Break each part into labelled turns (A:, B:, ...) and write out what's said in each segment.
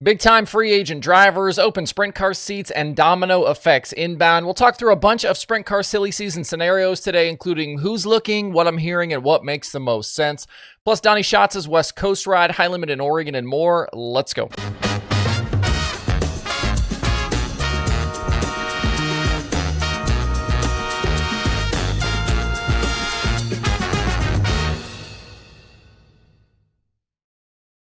A: Big-time free agent drivers, open sprint car seats, and domino effects inbound. We'll talk through a bunch of sprint car silly season scenarios today, including who's looking, what I'm hearing, and what makes the most sense. Plus, Donny Schatz's West Coast ride, high limit in Oregon, and more. Let's go.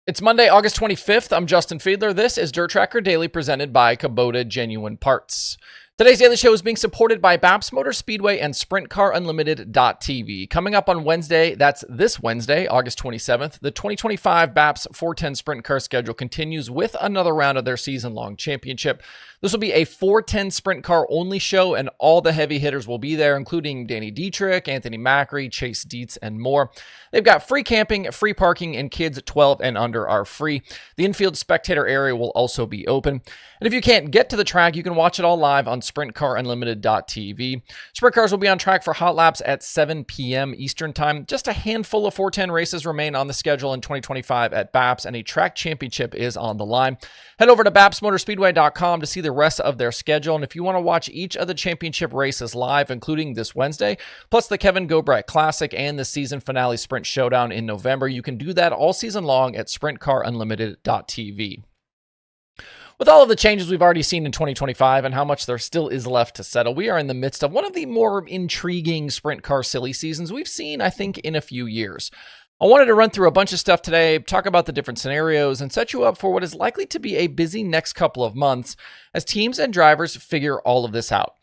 A: It's Monday, August 25th. I'm Justin Fiedler. This is DIRTRACKR Daily presented by Kubota Genuine Parts. Today's daily show is being supported by BAPS Motor Speedway and SprintCarUnlimited.tv. Coming up on Wednesday, that's this Wednesday, August 27th, the 2025 BAPS 410 Sprint Car schedule continues with another round of their season-long championship. This will be a 410 Sprint Car only show, and all the heavy hitters will be there, including Danny Dietrich, Anthony Macri, Chase Dietz, and more. They've got free camping, free parking, and kids 12 and under are free. The infield spectator area will also be open. And if you can't get to the track, you can watch it all live on SprintCarUnlimited.tv. Sprint cars will be on track for hot laps at 7 p.m. Eastern Time. Just a handful of 410 races remain on the schedule in 2025 at BAPS, and a track championship is on the line. Head over to BAPSMotorSpeedway.com to see the rest of their schedule, and if you want to watch each of the championship races live, including this Wednesday, plus the Kevin Gobrecht Classic and the season finale Sprint Showdown in November, you can do that all season long at SprintCarUnlimited.tv. With all of the changes we've already seen in 2025 and how much there still is left to settle, we are in the midst of one of the more intriguing sprint car silly seasons we've seen, I think, in a few years. I wanted to run through a bunch of stuff today, talk about the different scenarios, and set you up for what is likely to be a busy next couple of months as teams and drivers figure all of this out.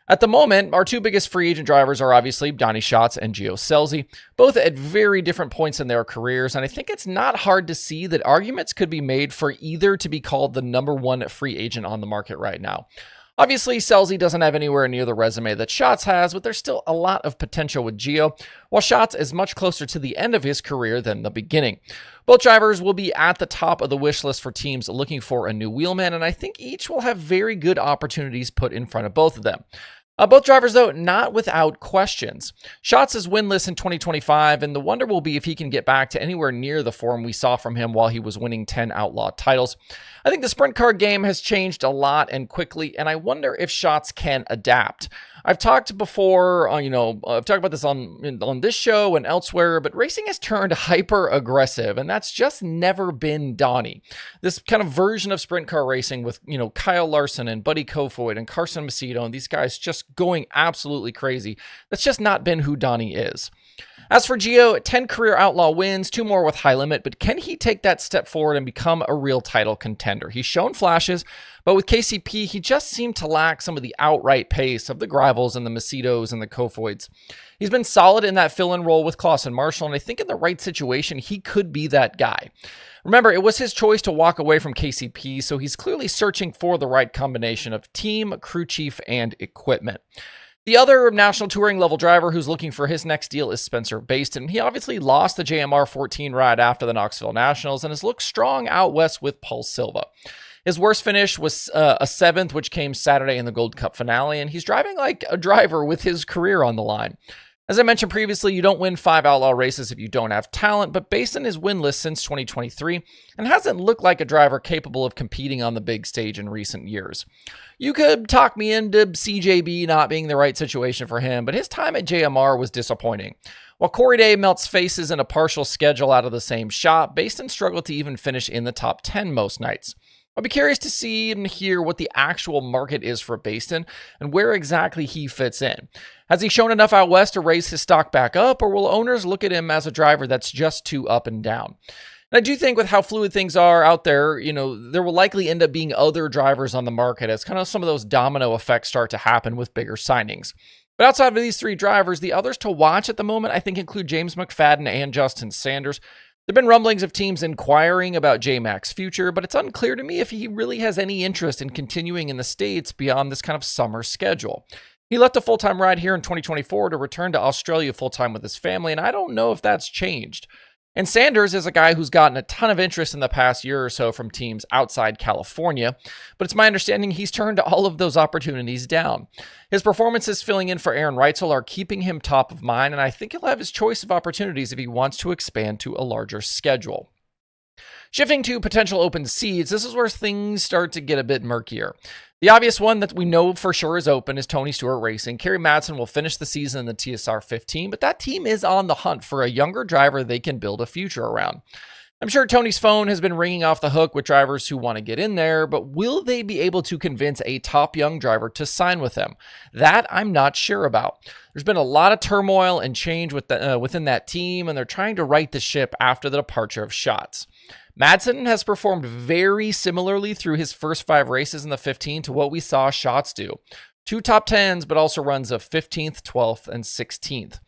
A: At the moment, our two biggest free agent drivers are obviously Donny Schatz and Gio Scelzi, both at very different points in their careers, and I think it's not hard to see that arguments could be made for either to be called the number one free agent on the market right now. Obviously, Scelzi doesn't have anywhere near the resume that Schatz has, but there's still a lot of potential with Gio, while Schatz is much closer to the end of his career than the beginning. Both drivers will be at the top of the wish list for teams looking for a new wheelman, and I think each will have very good opportunities put in front of both of them. Both drivers, though, not without questions. Schatz is winless in 2025, and the wonder will be if he can get back to anywhere near the form we saw from him while he was winning 10 outlaw titles. I think the sprint car game has changed a lot and quickly, and I wonder if Schatz can adapt. I've talked before, I've talked about this on this show and elsewhere, but racing has turned hyper aggressive, and that's just never been Donny. This kind of version of sprint car racing with, Kyle Larson and Buddy Kofoid and Carson Macedo and these guys just going absolutely crazy. That's just not been who Donny is. As for Gio, 10 career outlaw wins, 2 more with high limit, but can he take that step forward and become a real title contender? He's shown flashes, but with KCP, he just seemed to lack some of the outright pace of the Grivals and the Macedos and the Kofoids. He's been solid in that fill-in role with Clausen Marshall, and I think in the right situation, he could be that guy. Remember, it was his choice to walk away from KCP, so he's clearly searching for the right combination of team, crew chief, and equipment. The other national touring level driver who's looking for his next deal is Spencer Bayston. He obviously lost the JMR 14 ride after the Knoxville Nationals and has looked strong out west with Paul Silva. His worst finish was a 7th, which came Saturday in the Gold Cup finale, and he's driving like a driver with his career on the line. As I mentioned previously, you don't win 5 outlaw races if you don't have talent, but Bayston is winless since 2023 and hasn't looked like a driver capable of competing on the big stage in recent years. You could talk me into CJB not being the right situation for him, but his time at JMR was disappointing. While Corey Day melts faces in a partial schedule out of the same shop, Bayston struggled to even finish in the top 10 most nights. I'll be curious to see and hear what the actual market is for Bayston and where exactly he fits in. Has he shown enough out west to raise his stock back up, or will owners look at him as a driver that's just too up and down? And I do think with how fluid things are out there, there will likely end up being other drivers on the market as kind of some of those domino effects start to happen with bigger signings. But outside of these 3 drivers, the others to watch at the moment, I think, include James McFadden and Justin Sanders. There have been rumblings of teams inquiring about J-Mac's future, but it's unclear to me if he really has any interest in continuing in the States beyond this kind of summer schedule. He left a full-time ride here in 2024 to return to Australia full-time with his family, and I don't know if that's changed. And Sanders is a guy who's gotten a ton of interest in the past year or so from teams outside California, but it's my understanding he's turned all of those opportunities down. His performances filling in for Aaron Reitzel are keeping him top of mind, and I think he'll have his choice of opportunities if he wants to expand to a larger schedule. Shifting to potential open seats, this is where things start to get a bit murkier. The obvious one that we know for sure is open is Tony Stewart Racing. Kerry Madsen will finish the season in the TSR 15, but that team is on the hunt for a younger driver they can build a future around. I'm sure Tony's phone has been ringing off the hook with drivers who want to get in there, but will they be able to convince a top young driver to sign with them? That I'm not sure about. There's been a lot of turmoil and change within that team, and they're trying to right the ship after the departure of Schatz. Madsen has performed very similarly through his first 5 races in the 15 to what we saw Schatz do. 2 top 10s, but also runs of 15th, 12th, and 16th.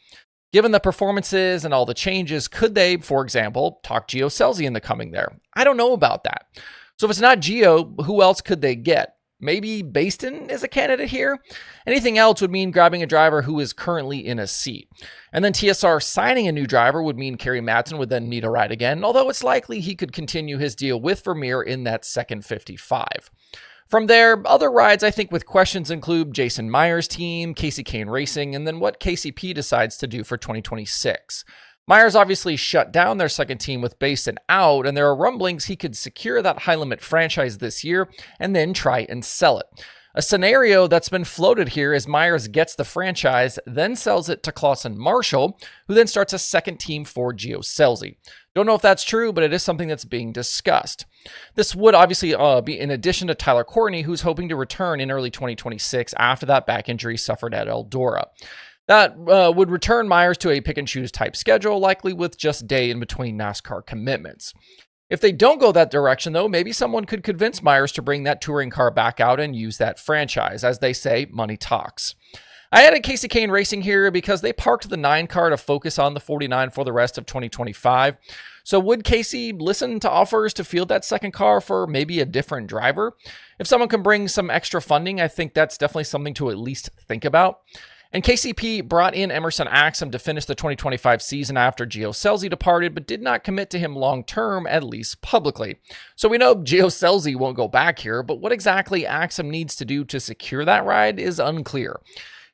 A: Given the performances and all the changes, could they, for example, talk Gio Scelzi into coming there? I don't know about that. So if it's not Gio, who else could they get? Maybe Bayston is a candidate here. Anything else would mean grabbing a driver who is currently in a seat. And then TSR signing a new driver would mean Kerry Madsen would then need a ride again, although it's likely he could continue his deal with Vermeer in that second 55. From there, other rides I think with questions include Jason Meyer's team, Casey Kane Racing, and then what KCP decides to do for 2026. Myers obviously shut down their second team with Bayston out, and there are rumblings he could secure that high-limit franchise this year and then try and sell it. A scenario that's been floated here is Myers gets the franchise, then sells it to Clausen Marshall, who then starts a second team for Gio Scelzi. Don't know if that's true, but it is something that's being discussed. This would obviously be in addition to Tyler Courtney, who's hoping to return in early 2026 after that back injury suffered at Eldora. That would return Myers to a pick-and-choose type schedule, likely with just day in between NASCAR commitments. If they don't go that direction, though, maybe someone could convince Myers to bring that touring car back out and use that franchise. As they say, money talks. I added Casey Kane Racing here because they parked the 9 car to focus on the 49 for the rest of 2025. So would Casey listen to offers to field that second car for maybe a different driver? If someone can bring some extra funding, I think that's definitely something to at least think about. And KCP brought in Emerson Axsom to finish the 2025 season after Gio Scelzi departed, but did not commit to him long-term, at least publicly. So we know Gio Scelzi won't go back here, but what exactly Axsom needs to do to secure that ride is unclear.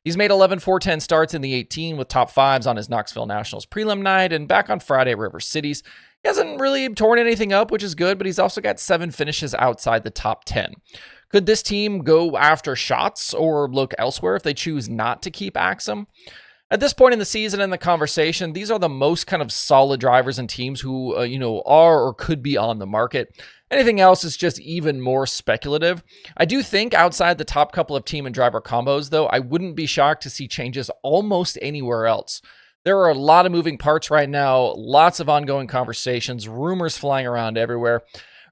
A: He's made 11 410 starts in the 18 with top 5s on his Knoxville Nationals prelim night and back on Friday at River Cities. He hasn't really torn anything up, which is good, but he's also got 7 finishes outside the top 10. Could this team go after Schatz or look elsewhere if they choose not to keep Axsom? At this point in the season and the conversation, these are the most kind of solid drivers and teams who, are or could be on the market. Anything else is just even more speculative. I do think outside the top couple of team and driver combos, though, I wouldn't be shocked to see changes almost anywhere else. There are a lot of moving parts right now, lots of ongoing conversations, rumors flying around everywhere.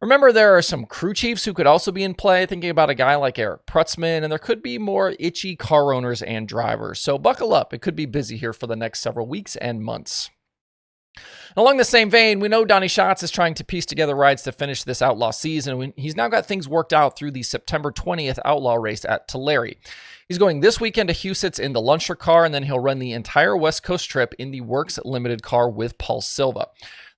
A: Remember, there are some crew chiefs who could also be in play, thinking about a guy like Eric Prutzman, and there could be more itchy car owners and drivers. So buckle up. It could be busy here for the next several weeks and months. Along the same vein, we know Donny Schatz is trying to piece together rides to finish this Outlaw season. He's now got things worked out through the September 20th Outlaw race at Tulare. He's going this weekend to Huset's in the Luncher car, and then he'll run the entire West Coast trip in the Works Limited car with Paul Silva.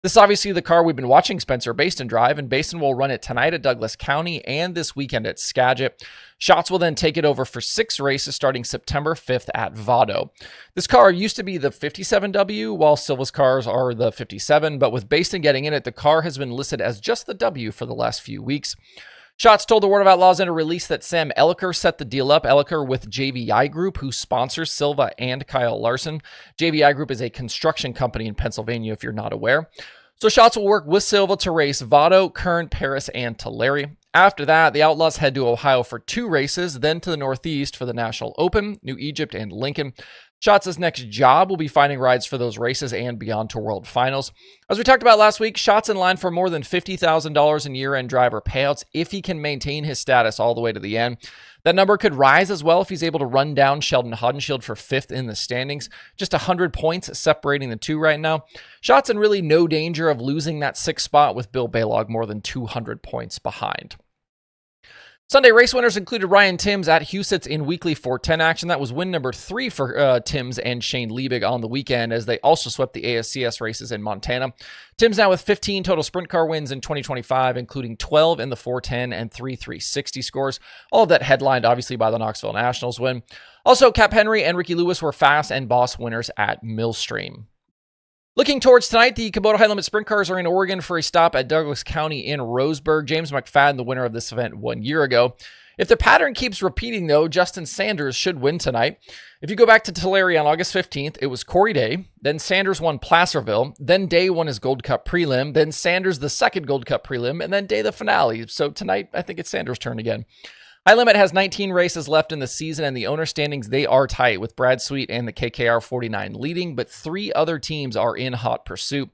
A: This is obviously the car we've been watching Spencer Bayston drive, and Bayston will run it tonight at Douglas County and this weekend at Skagit. Schatz will then take it over for 6 races starting September 5th at Vado. This car used to be the 57W, while Silva's cars are the 57, but with Bayston getting in it, the car has been listed as just the W for the last few weeks. Schatz told the World of Outlaws in a release that Sam Elliker set the deal up. Elliker with JVI Group, who sponsors Silva and Kyle Larson. JVI Group is a construction company in Pennsylvania, if you're not aware. So Schatz will work with Silva to race Vado, Kern, Paris, and Tulare. After that, the Outlaws head to Ohio for 2 races, then to the Northeast for the National Open, New Egypt, and Lincoln. Schatz's next job will be finding rides for those races and beyond to World Finals. As we talked about last week, Schatz in line for more than $50,000 in year-end driver payouts if he can maintain his status all the way to the end. That number could rise as well if he's able to run down Sheldon Haudenschild for 5th in the standings. Just 100 points separating the two right now. Schatz in really no danger of losing that 6th spot with Bill Balog more than 200 points behind. Sunday race winners included Ryan Timms at Huset's in weekly 410 action. That was win number 3 for Timms and Shane Liebig on the weekend, as they also swept the ASCS races in Montana. Timms now with 15 total sprint car wins in 2025, including 12 in the 410 and 3 360 scores. All of that headlined, obviously, by the Knoxville Nationals win. Also, Cap Henry and Ricky Lewis were fast and boss winners at Millstream. Looking towards tonight, the Kubota High Limit Sprint Cars are in Oregon for a stop at Douglas County in Roseburg. James McFadden, the winner of this event 1 year ago. If the pattern keeps repeating, though, Justin Sanders should win tonight. If you go back to Tulare on August 15th, it was Corey Day, then Sanders won Placerville, then Day won his Gold Cup prelim, then Sanders the second Gold Cup prelim, and then Day the finale. So tonight, I think it's Sanders' turn again. High Limit has 19 races left in the season, and the owner standings, they are tight, with Brad Sweet and the KKR 49 leading, but 3 other teams are in hot pursuit.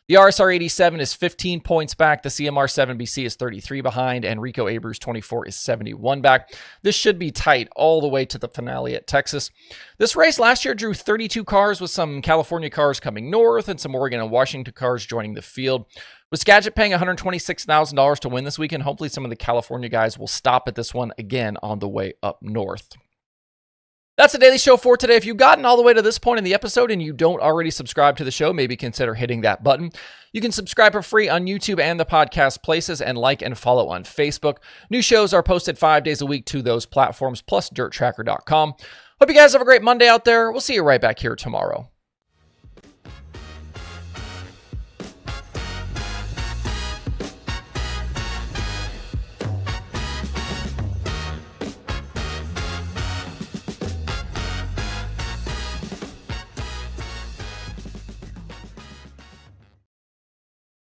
A: The RSR 87 is 15 points back, the CMR 7BC is 33 behind, and Rico Abreu's 24 is 71 back. This should be tight all the way to the finale at Texas. This race last year drew 32 cars, with some California cars coming north and some Oregon and Washington cars joining the field. With Skagit paying $126,000 to win this weekend, hopefully some of the California guys will stop at this one again on the way up north. That's the Daily Show for today. If you've gotten all the way to this point in the episode and you don't already subscribe to the show, maybe consider hitting that button. You can subscribe for free on YouTube and the podcast places, and like and follow on Facebook. New shows are posted 5 days a week to those platforms, plus DIRTRACKR.com. Hope you guys have a great Monday out there. We'll see you right back here tomorrow.